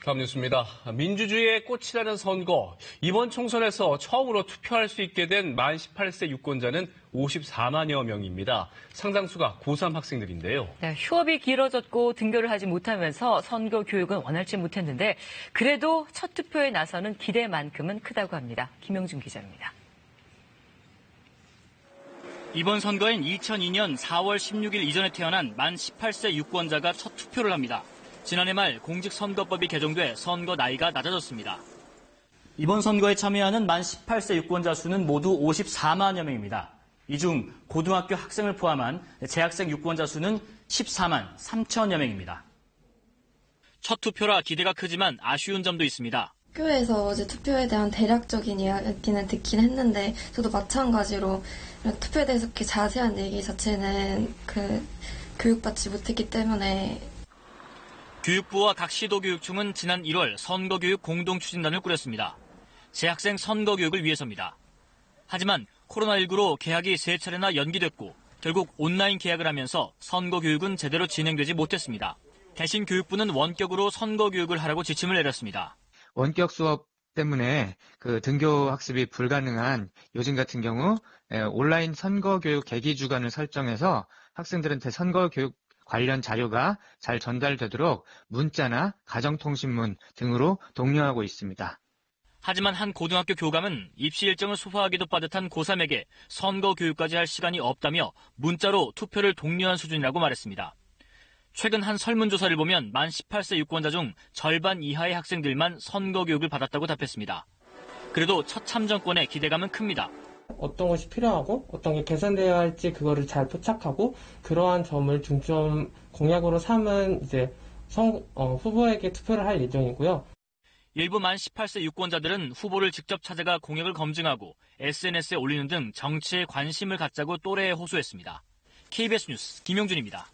다음 뉴스입니다. 민주주의의 꽃이라는 선거. 이번 총선에서 처음으로 투표할 수 있게 된 만 18세 유권자는 54만여 명입니다. 상당수가 고3 학생들인데요. 네, 휴업이 길어졌고 등교를 하지 못하면서 선거 교육은 원활치 못했는데 그래도 첫 투표에 나서는 기대만큼은 크다고 합니다. 김영준 기자입니다. 이번 선거엔 2002년 4월 16일 이전에 태어난 만 18세 유권자가 첫 투표를 합니다. 지난해 말 공직선거법이 개정돼 선거 나이가 낮아졌습니다. 이번 선거에 참여하는 만 18세 유권자 수는 모두 54만여 명입니다. 이 중 고등학교 학생을 포함한 재학생 유권자 수는 14만 3천여 명입니다. 첫 투표라 기대가 크지만 아쉬운 점도 있습니다. 학교에서 이제 투표에 대한 대략적인 이야기는 듣긴 했는데 저도 마찬가지로 투표에 대해서 그렇게 자세한 얘기 자체는 교육받지 못했기 때문에. 교육부와 각 시도교육청은 지난 1월 선거교육 공동추진단을 꾸렸습니다. 재학생 선거교육을 위해서입니다. 하지만 코로나19로 개학이 3차례나 연기됐고 결국 온라인 개학을 하면서 선거교육은 제대로 진행되지 못했습니다. 대신 교육부는 원격으로 선거교육을 하라고 지침을 내렸습니다. 원격 수업 때문에 등교 학습이 불가능한 요즘 같은 경우 온라인 선거교육 계기 주간을 설정해서 학생들한테 선거교육 관련 자료가 잘 전달되도록 문자나 가정통신문 등으로 독려하고 있습니다. 하지만 한 고등학교 교감은 입시 일정을 소화하기도 빠듯한 고3에게 선거 교육까지 할 시간이 없다며 문자로 투표를 독려한 수준이라고 말했습니다. 최근 한 설문조사를 보면 만 18세 유권자 중 절반 이하의 학생들만 선거 교육을 받았다고 답했습니다. 그래도 첫 참정권에 기대감은 큽니다. 어떤 것이 필요하고 어떤 게 개선되어야 할지 그거를 잘 포착하고 그러한 점을 중점 공약으로 삼은 후보에게 투표를 할 예정이고요. 일부 만 18세 유권자들은 후보를 직접 찾아가 공약을 검증하고 SNS에 올리는 등 정치에 관심을 갖자고 또래에 호소했습니다. KBS 뉴스 김용준입니다.